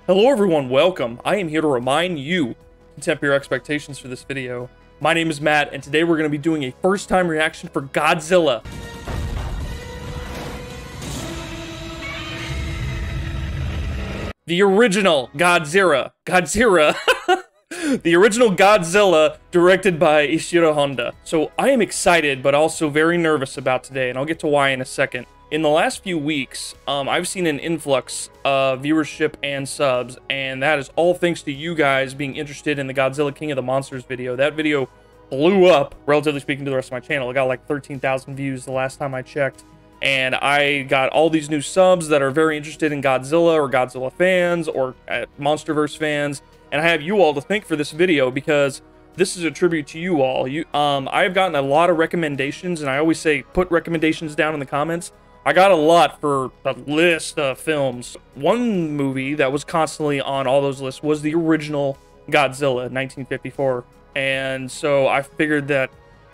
Hello everyone, welcome. I am here to remind you to temper your expectations for this video. My name is Matt, and today we're going to be doing a first-time reaction for Godzilla. The original Godzilla. The original Godzilla, directed by Ishiro Honda. So I am excited, but also very nervous about today, and I'll get to why in a second. In the last few weeks, I've seen an influx of viewership and subs, and that is all thanks to you guys being interested in the Godzilla King of the Monsters video. That video blew up, relatively speaking, to the rest of my channel. It got like 13,000 views the last time I checked, and I got all these new subs that are very interested in Godzilla or Godzilla fans or Monsterverse fans, and I have you all to thank for this video because this is a tribute to you all. I have gotten a lot of recommendations, and I always say put recommendations down in the comments. I got a lot for a list of films. One movie that was constantly on all those lists was the original Godzilla, 1954. And so I figured that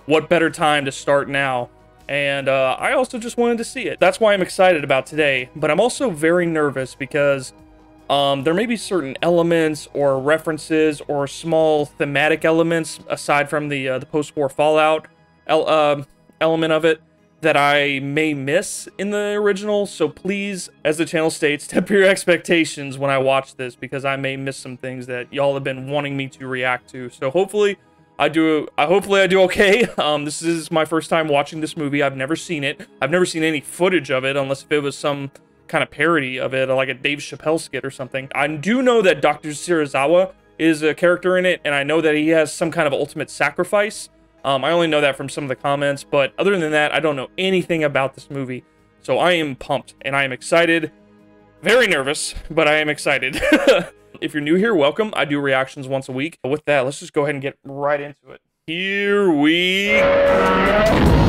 what better time to start now. And I also just wanted to see it. That's why I'm excited about today. But I'm also very nervous because there may be certain elements or references or small thematic elements aside from the post-war fallout element of it that I may miss in the original, so please, as the channel states, temper your expectations when I watch this, because I may miss some things that y'all have been wanting me to react to. So hopefully I do okay. This is my first time watching this movie. I've never seen it. I've never seen any footage of it, unless if it was some kind of parody of it, like a Dave Chappelle skit or something. I do know that Dr. Serizawa is a character in it, and I know that he has some kind of ultimate sacrifice. I only know that from some of the comments, but other than that, I don't know anything about this movie. So I am pumped, and I am excited. Very nervous, but I am excited. If you're new here, welcome. I do reactions once a week. But with that, let's just go ahead and get right into it. Here we go.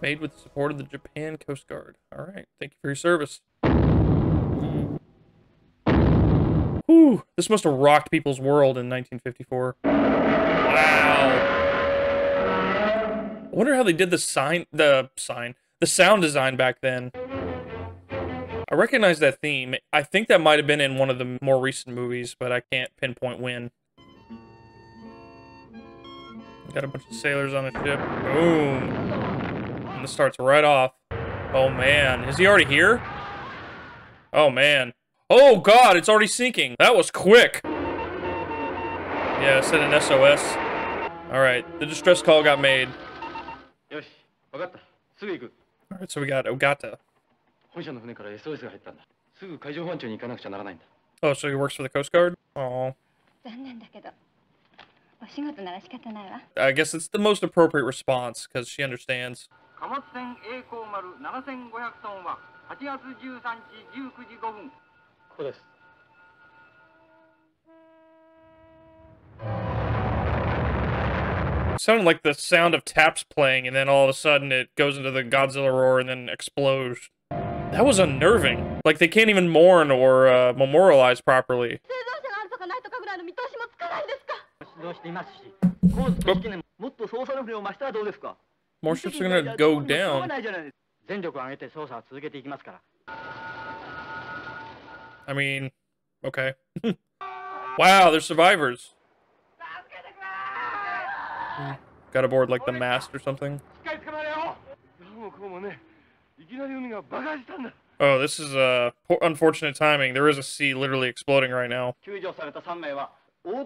Made with the support of the Japan Coast Guard. All right, thank you for your service. Whew, this must have rocked people's world in 1954. Wow. I wonder how they did the sound design back then. I recognize that theme. I think that might have been in one of the more recent movies, but I can't pinpoint when. Got a bunch of sailors on a ship. Boom. And this starts right off. Oh man, is he already here? Oh man. Oh god, it's already sinking. That was quick. Yeah, it said an SOS. Alright, the distress call got made. Alright, so we got Ogata. Oh, so he works for the Coast Guard? Oh. I guess it's the most appropriate response, because she understands. Sounded like the sound of taps playing, and then all of a sudden it goes into the Godzilla roar and then explodes. That was unnerving. Like, they can't even mourn or memorialize properly. More ships are gonna go down. I mean, okay. Wow, they're survivors. Got aboard like the mast or something. Oh, this is unfortunate timing. There is a sea literally exploding right now. Yep,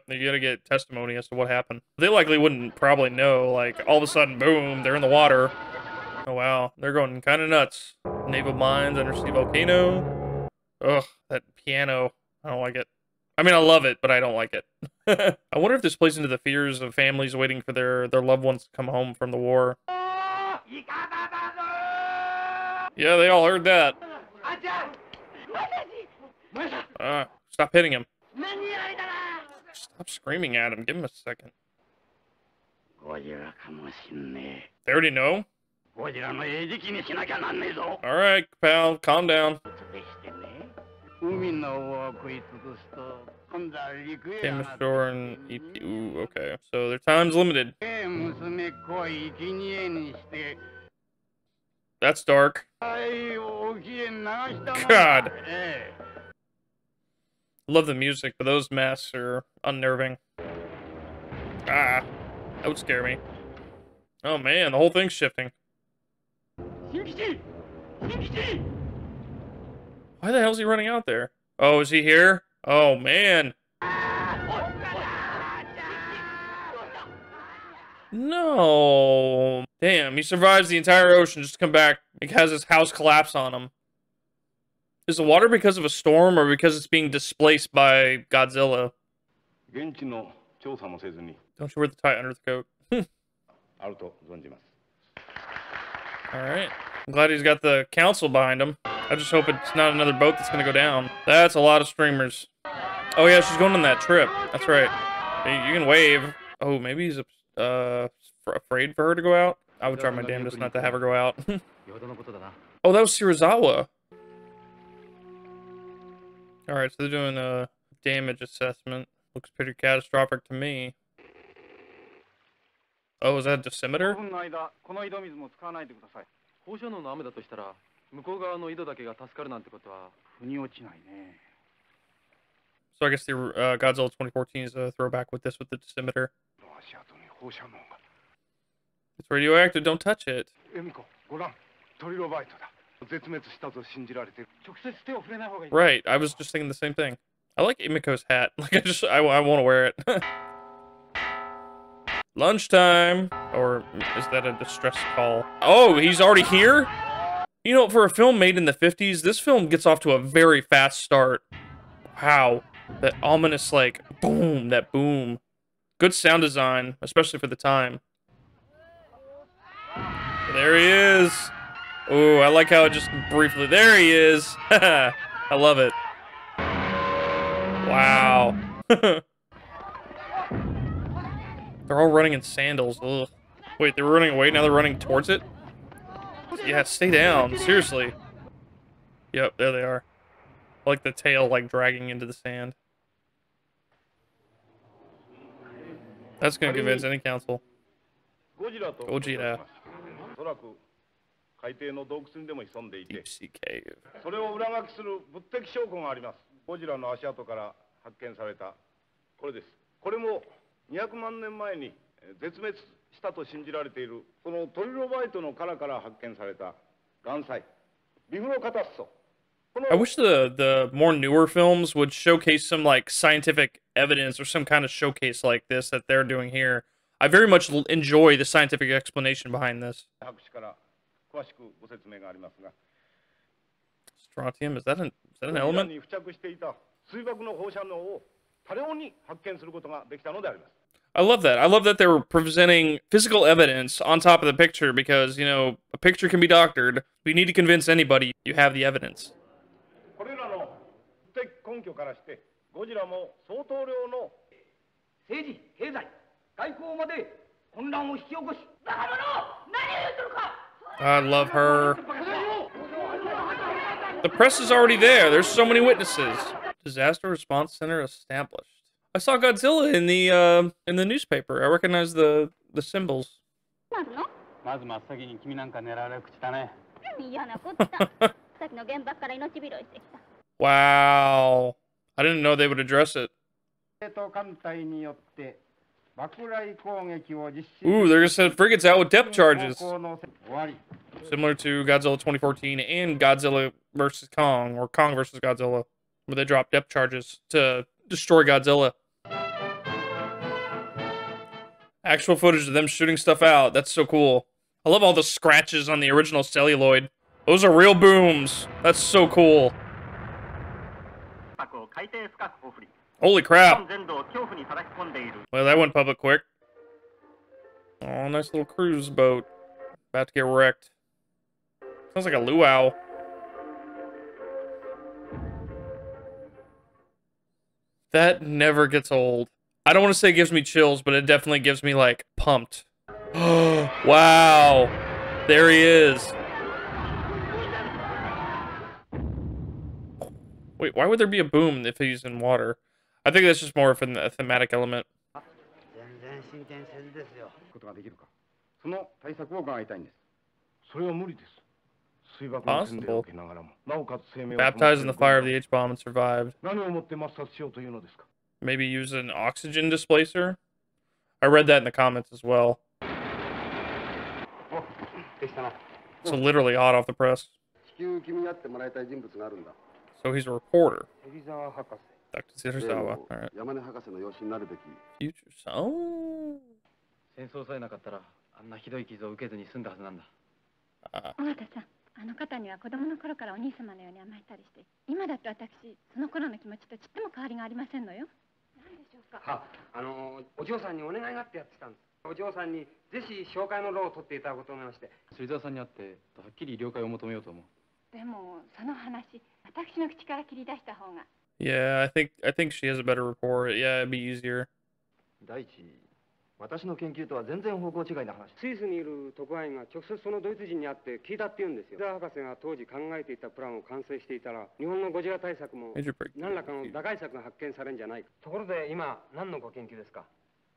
you gotta get testimony as to what happened. They likely wouldn't probably know, like, all of a sudden, boom, they're in the water. Oh wow, they're going kind of nuts. Naval mines, undersea volcano. Ugh, that piano. I don't like it. I mean, I love it, but I don't like it. I wonder if this plays into the fears of families waiting for their loved ones to come home from the war. Yeah, they all heard that. Stop hitting him. Stop screaming at him. Give him a second. They already know? Alright, pal, calm down. Came ashore and EP. Ooh, okay. So their time's limited. That's dark. God. Love the music, but those masks are unnerving. Ah, that would scare me. Oh man, the whole thing's shifting. Why the hell is he running out there? Oh, is he here? Oh man. No. Damn, he survives the entire ocean just to come back and has his house collapse on him. Is the water because of a storm or because it's being displaced by Godzilla? Don't you wear the tie under the coat? Alright. I'm glad he's got the council behind him. I just hope it's not another boat that's gonna go down. That's a lot of streamers. Oh yeah, she's going on that trip. That's right. You can wave. Oh, maybe he's afraid for her to go out? I would try my damnedest not to have her go out. Oh, that was Shirazawa. Alright, so they're doing a damage assessment. Looks pretty catastrophic to me. Oh, is that a dosimeter? So I guess the Godzilla 2014 is a throwback with this with the dosimeter. It's radioactive, don't touch it. Right, I was just thinking the same thing. I like Emiko's hat. Like, I want to wear it. Lunchtime. Or is that a distress call? Oh, he's already here? You know, for a film made in the 50s, this film gets off to a very fast start. Wow. That ominous, like, boom, that boom. Good sound design, especially for the time. There he is. Ooh, I like how it just briefly... There he is! I love it. Wow. They're all running in sandals. Ugh. Wait, they were running away, now they're running towards it? Yeah, stay down. Seriously. Yep, there they are. I like the tail, like, dragging into the sand. That's gonna convince any council. Gojira. Deep sea cave. I wish the more newer films would showcase some like scientific evidence or some kind of showcase like this that they're doing here. I very much enjoy the scientific explanation behind this. Strontium, is that an element? I love that. I love that they were presenting physical evidence on top of the picture because, you know, a picture can be doctored. We need to convince anybody you have the evidence. I love her. The press is already there. There's so many witnesses. Disaster Response Center established. I saw Godzilla in the newspaper. I recognize the symbols. Wow. I didn't know they would address it. Ooh, they're gonna send frigates out with depth charges. Similar to Godzilla 2014 and Godzilla vs. Kong, or Kong vs. Godzilla, where they drop depth charges to destroy Godzilla. Actual footage of them shooting stuff out. That's so cool. I love all the scratches on the original celluloid. Those are real booms. That's so cool. Holy crap. Well, that went public quick. Oh, nice little cruise boat. About to get wrecked. Sounds like a luau. That never gets old. I don't want to say it gives me chills, but it definitely gives me, like, pumped. Wow. There he is. Wait, why would there be a boom if he's in water? I think that's just more of a thematic element. Possible. Baptized in the fire of the H-bomb and survived. Maybe use an oxygen displacer? I read that in the comments as well. So literally hot off the press. So he's a reporter. Dr. Serizawa. Alright. Future son. Oh. 戦争さえなかったらあんなひどい傷を受けずに済んだはずなんだ。尾形さん、あの方には子供の頃からお兄様のように甘えたりして、今だって私、その頃の気持ちとちっとも変わりがありませんのよ。何でしょうか。は、お嬢さんにお願いがあってやってたんです。お嬢さんにぜひ紹介の労を取っていただこうと思いまして。芹沢さんに会ってはっきり了解を求めようと思う。でもその話、私の口から切り出した方が。Yeah, I think she has a better rapport. Yeah, it'd be easier. 第一、私の研究とは全然方向違いな話。スイスにいる特派員が直接そのドイツ人に会って聞いたって言うんですよ。博士が当時考えていたプランを完成していたら、日本のゴジラ対策も何らかの打開策が発見されるんじゃないか。ところで今何のご研究ですか。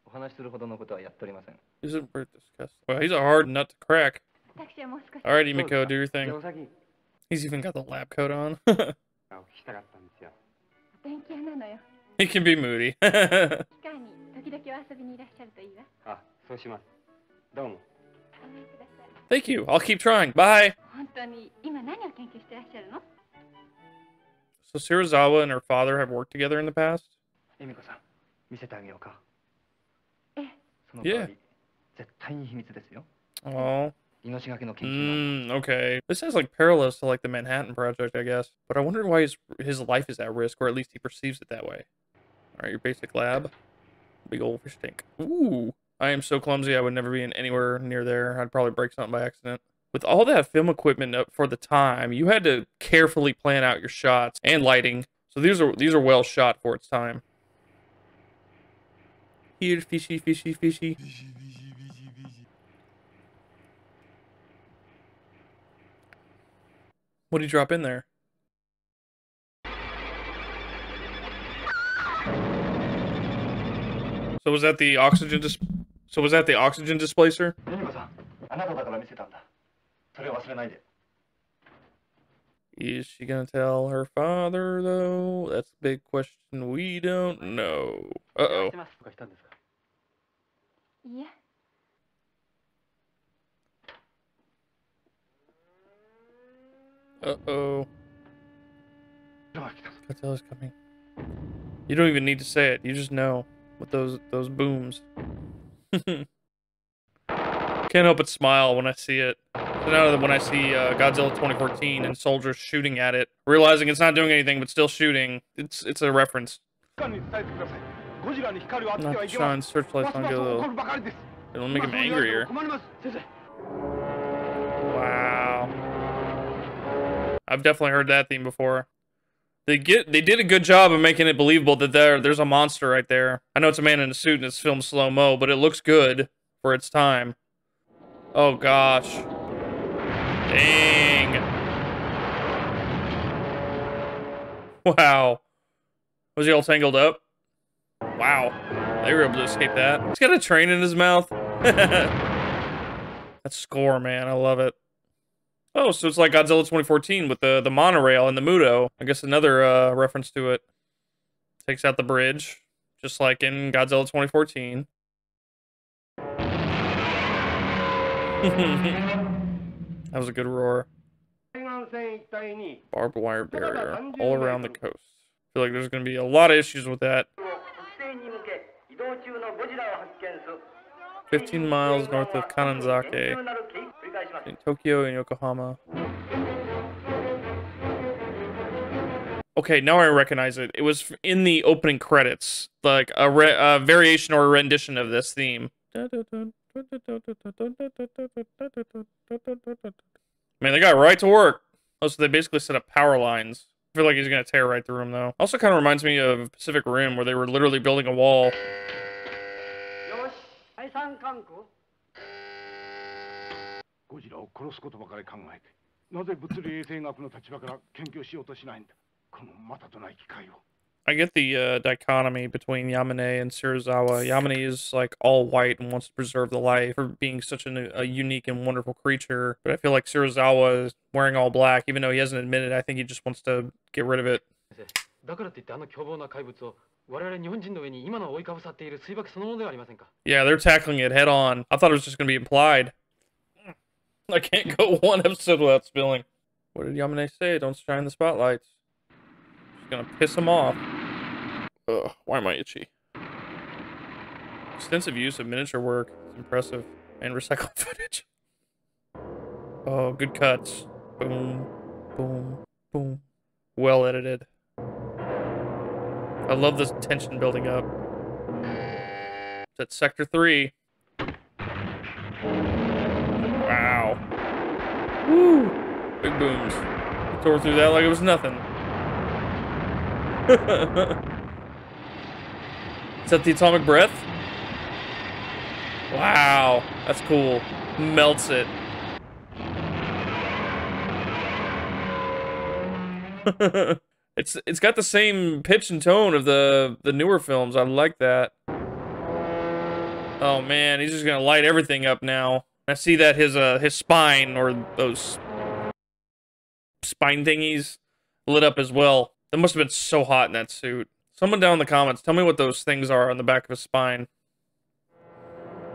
お話しするほどのことはやっておりません。Isn't Bert discussed? Well, he's a hard nut to crack. 私はもう少し。Alright, Emiko, do your thing. お先。He's even got the lab coat on. お聞きしたかったんですよ。お天気屋なのよ。He can be moody. 機会に時々お遊びにいらっしゃるといいわ。あ、そうします。どうも。お願いください。Thank you. I'll keep trying. Bye. 本当に今何を研究してらっしゃるの？ So Serizawa and her father have worked together in the past? 恵美子さん、見せてあげようか。ええ。その代わり、絶対に秘密ですよ。Oh. 命がけの研究。Okay. This has like parallels to like the Manhattan Project, I guess. But I wonder why his life is at risk, or at least he perceives it that way. Alright, your basic lab. Big old fish tank. Ooh. I am so clumsy, I would never be in anywhere near there. I'd probably break something by accident. With all that film equipment up for the time, you had to carefully plan out your shots and lighting. So these are well shot for its time. Here, fishy, fishy, fishy. What did he drop in there? So was that the oxygen displacer? Is she gonna tell her father though? That's the big question we don't know. Uh-oh. いや。Uh-oh. Godzilla's coming. You don't even need to say it. You just know with those booms. Can't help but smile when I see it. So now that when I see Godzilla 2014 and soldiers shooting at it, realizing it's not doing anything but still shooting, it's a reference. Not to shine searchlights on Godzilla. It'll make him angrier. Wow. I've definitely heard that theme before. They did a good job of making it believable that there's a monster right there. I know it's a man in a suit and it's filmed slow-mo, but it looks good for its time. Oh gosh. Dang. Wow. Was he all tangled up? Wow. They were able to escape that. He's got a train in his mouth. That score, man. I love it. Oh, so it's like Godzilla 2014 with the monorail and the Muto. I guess another reference to it. Takes out the bridge, just like in Godzilla 2014. That was a good roar. Barbed wire barrier all around the coast. I feel like there's going to be a lot of issues with that. 15 miles north of Kananzake, in Tokyo and Yokohama. Okay, now I recognize it. It was in the opening credits, like a variation or a rendition of this theme. Man, they got right to work. Oh, so they basically set up power lines. I feel like he's gonna tear right through him, though. Also kind of reminds me of Pacific Rim, where they were literally building a wall. I get the dichotomy between Yamane and Serizawa. Yamane is like all white and wants to preserve the life for being such a unique and wonderful creature. But I feel like Serizawa is wearing all black, even though he hasn't admitted. I think he just wants to get rid of it. Yeah, they're tackling it head on. I thought it was just going to be implied. I can't go one episode without spilling. What did Yamane say? Don't shine the spotlights. Just gonna piss him off. Ugh, why am I itchy? Extensive use of miniature work. It's impressive. And recycled footage. Oh, good cuts. Boom, boom, boom. Well edited. I love this tension building up. It's at Sector 3. Wow. Woo! Big booms. Tore through that like it was nothing. Is that the atomic breath? Wow. That's cool. Melts it. It's got the same pitch and tone of the newer films. I like that. Oh man, he's just gonna light everything up now. I see that his spine, or those spine thingies, lit up as well. That must have been so hot in that suit. Someone down in the comments, tell me what those things are on the back of his spine.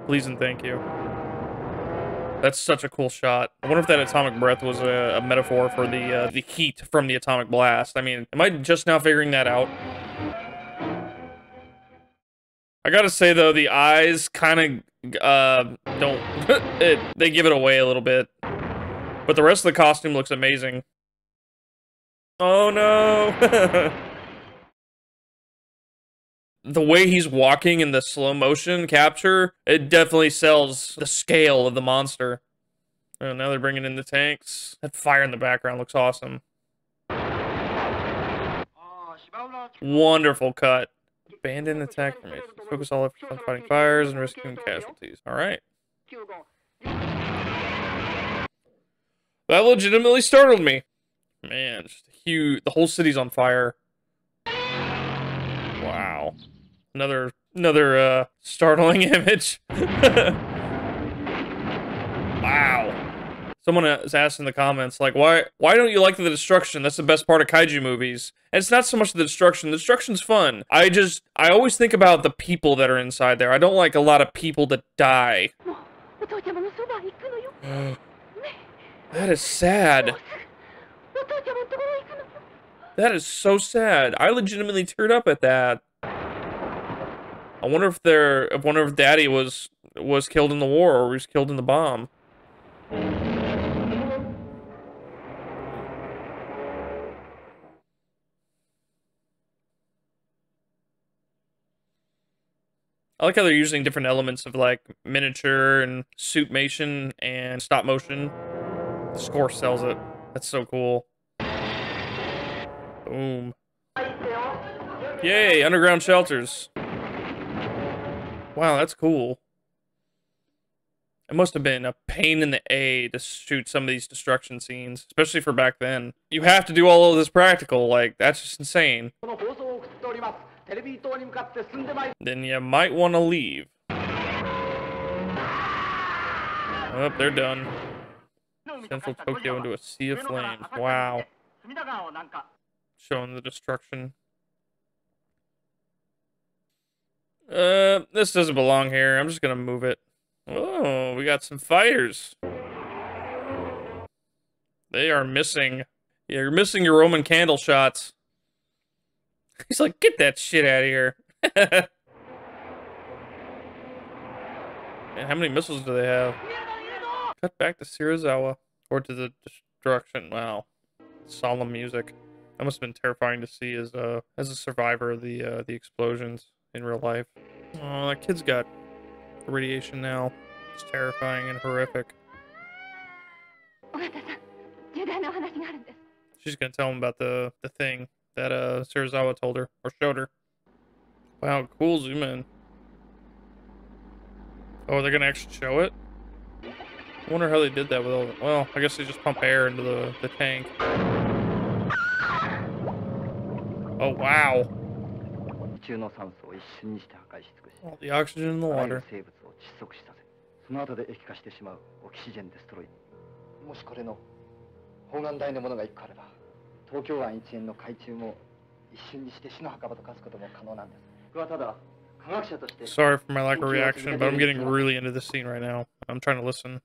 Please and thank you. That's such a cool shot. I wonder if that atomic breath was a metaphor for the heat from the atomic blast. I mean, am I just now figuring that out? I gotta say though, the eyes kind of don't they give it away a little bit, but the rest of the costume looks amazing. Oh no! The way he's walking in the slow motion capture, it definitely sells the scale of the monster. Oh, now they're bringing in the tanks. That fire in the background looks awesome. Wonderful cut. Abandon attack formation. Focus all efforts on fighting fires and rescuing casualties. Alright. That legitimately startled me. Man, just huge. The whole city's on fire. Wow. Another startling image. Wow. Someone is asked in the comments, like, why don't you like the destruction? That's the best part of kaiju movies. And it's not so much the destruction. The destruction's fun. I always think about the people that are inside there. I don't like a lot of people that die. That is sad. That is so sad. I legitimately teared up at that. I wonder if Daddy was killed in the war or was killed in the bomb. I like how they're using different elements of like miniature and suitmation and stop motion. The score sells it. That's so cool. Boom. Yay, underground shelters. Wow, that's cool. It must have been a pain in the A to shoot some of these destruction scenes, especially for back then. You have to do all of this practical, like, that's just insane. Then you might want to leave. Oh, they're done. Central Tokyo into a sea of flames. Wow. Showing the destruction. This doesn't belong here. I'm just gonna move it. Oh, we got some fighters. They are missing. Yeah, you're missing your Roman candle shots. He's like, get that shit out of here. And how many missiles do they have? Cut back to Serizawa. Or to the destruction. Wow. Solemn music. That must have been terrifying to see as a survivor of the explosions in real life. Oh, that kid's got radiation now. It's terrifying and horrific. She's gonna tell him about the thing that Serizawa told her or showed her. Wow, cool zoom in. Oh, they're gonna actually show it? I wonder how they did that with all the, well, I guess they just pump air into the tank. Oh, wow. All the oxygen in the water. その後で液化してしまうオキシジェンデストロイ。もしこれの砲丸大のものが1個あれば、東京湾一円の海中も一瞬にして死の墓場と化すことも可能なんです。僕はただ科学者として。Sorry for my lack of reaction, but I'm getting really into this scene right now. I'm trying to listen.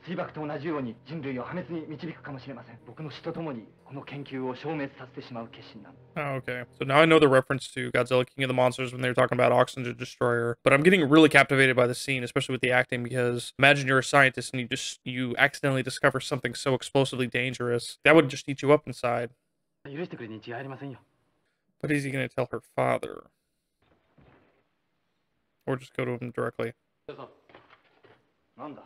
水爆と同じように人類を破滅に導くかもしれません。僕の死とともにこの研究を消滅させてしまう決心なんです。Oh, okay. So now I know the reference to Godzilla King of the Monsters when they were talking about Oxygen Destroyer, but I'm getting really captivated by the scene, especially with the acting, because imagine you're a scientist and you accidentally discover something so explosively dangerous. That would just eat you up inside. But is he going to tell her father? Or just go to him directly? なんだ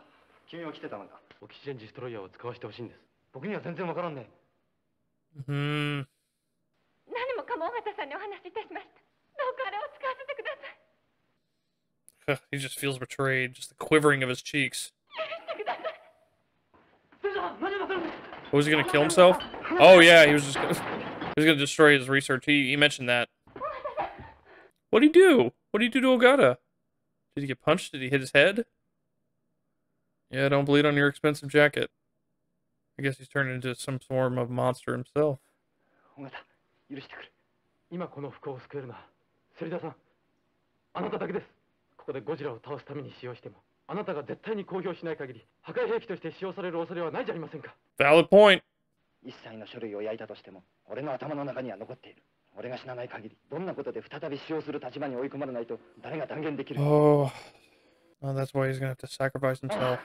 君は来てたのか。オキシジェンデストロイヤーを使わせてほしいんです。僕には全然わからんね。何もかも尾形さんにお話しいたしました。どうかあれを使わせてください。He just feels betrayed, just the quivering of his cheeks. Was he gonna kill himself? Oh yeah, he was gonna destroy his research. He mentioned that. What'd he do? What'd he do to Ogata? Did he get punched? Did he hit his head? Yeah, don't bleed on your expensive jacket. I guess he's turned into some form of monster himself. 許してくれ。今この不幸を救えるのはセリダさん、あなただけです。ここでゴジラを倒すために使用しても、あなたが絶対に公表しない限り破壊兵器として使用される恐れはないじゃありませんか。Valid point. 一切の書類を焼いたとしても、俺の頭の中には残っている。俺が死なない限り、どんなことで再び使用する立場に追い込まれないと誰が断言できる。Oh, well, that's why he's gonna have to sacrifice himself.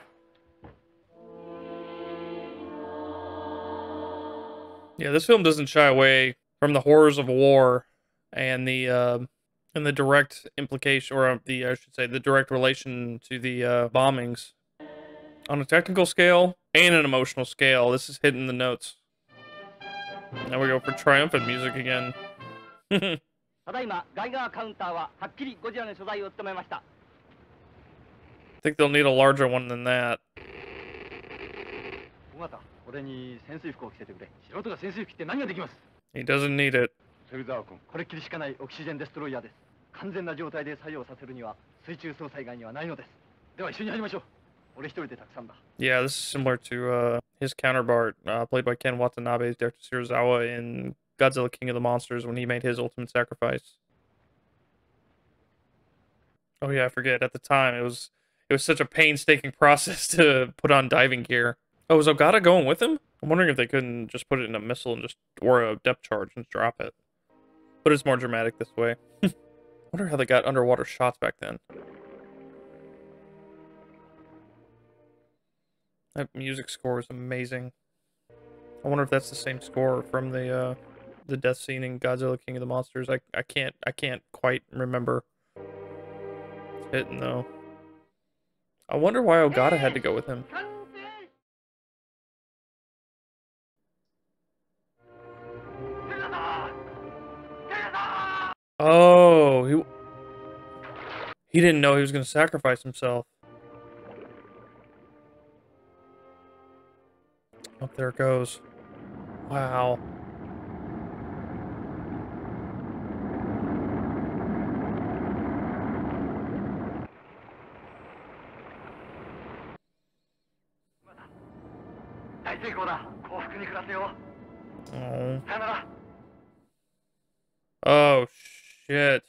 Yeah, this film doesn't shy away from the horrors of war and the direct implication, or I should say, the direct relation to the bombings. On a technical scale and an emotional scale, this is hitting the notes. Now we go for triumphant music again. I think they'll need a larger one than that. He doesn't need it. Yeah, this is similar to his counterpart, played by Ken Watanabe, Dr. Serizawa in Godzilla King of the Monsters when he made his ultimate sacrifice. Oh yeah, I forget. At the time, it was such a painstaking process to put on diving gear. Oh, is Ogata going with him? I'm wondering if they couldn't just put it in a missile and or a depth charge and drop it. But it's more dramatic this way. I wonder how they got underwater shots back then. That music score is amazing. I wonder if that's the same score from the death scene in Godzilla King of the Monsters. I can't quite remember. It's hitting though. I wonder why Ogata had to go with him. Oh, he didn't know he was going to sacrifice himself. Up there it goes. Wow. Oh. Oh, shit.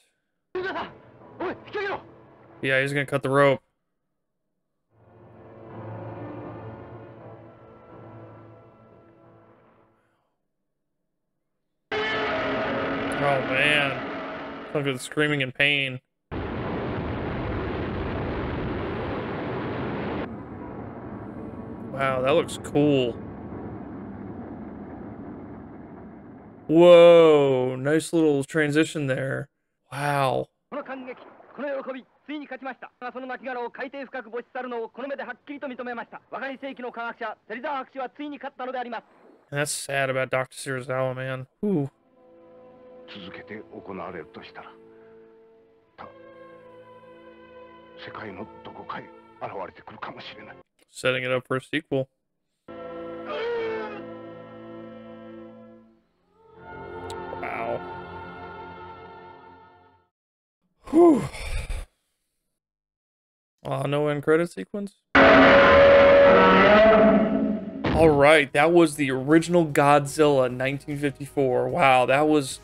Yeah, he's gonna cut the rope. Oh, man. Look at the screaming in pain. Wow, that looks cool. Whoa, nice little transition there. Wow. And that's sad about Dr. Serizawa, man. Ooh. Setting it up for a sequel. Wow. Whew. No end credit sequence. All right, that was the original Godzilla 1954. Wow, that was,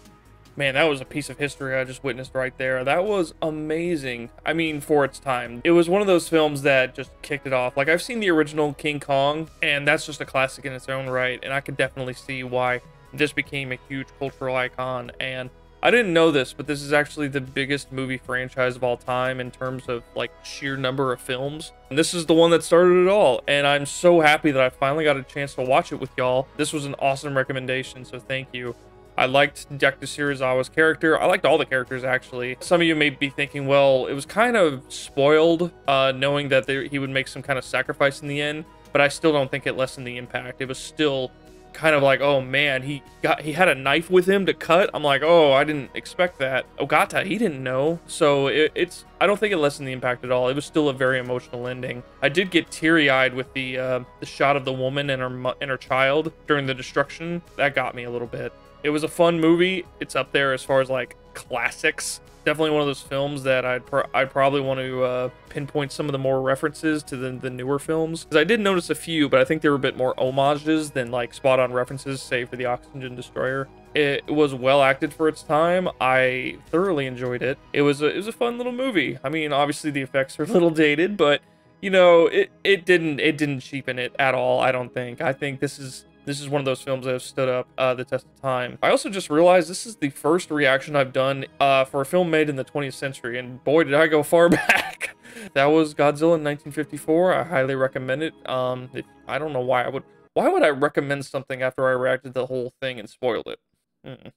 man, that was a piece of history I just witnessed right there. That was amazing. I mean, for its time. It was one of those films that just kicked it off. Like, I've seen the original King Kong, and that's just a classic in its own right, and I could definitely see why this became a huge cultural icon. And I didn't know this, but this is actually the biggest movie franchise of all time in terms of like sheer number of films. And this is the one that started it all, and I'm so happy that I finally got a chance to watch it with y'all. This was an awesome recommendation, so thank you. I liked Dr. Serizawa's character. I liked all the characters, actually. Some of you may be thinking, well, it was kind of spoiled, knowing that he would make some kind of sacrifice in the end, but I still don't think it lessened the impact. It was still kind of like, oh man, he had a knife with him to cut. I'm like, oh, I didn't expect that. Ogata, he didn't know. So I don't think it lessened the impact at all. It was still a very emotional ending. I did get teary-eyed with the shot of the woman and her child during the destruction. That got me a little bit. It was a fun movie. It's up there as far as like classics. Definitely one of those films that I'd probably want to pinpoint some of the more references to the newer films. Because I did notice a few, but I think they were a bit more homages than like spot-on references, save for the Oxygen Destroyer. It was well acted for its time. I thoroughly enjoyed it. It was a fun little movie. I mean, obviously the effects are a little dated, but you know, it didn't cheapen it at all. I don't think. I think this is one of those films that have stood up the test of time. I also just realized this is the first reaction I've done for a film made in the 20th century, and boy, did I go far back. That was Godzilla in 1954. I highly recommend it. I don't know why why would I recommend something after I reacted to the whole thing and spoiled it?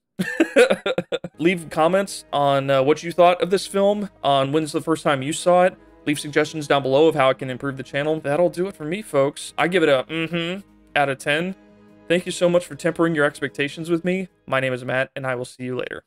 Leave comments on what you thought of this film, on when's the first time you saw it. Leave suggestions down below of how I can improve the channel. That'll do it for me, folks. I give it a out of 10. Thank you so much for tempering your expectations with me. My name is Matt, and I will see you later.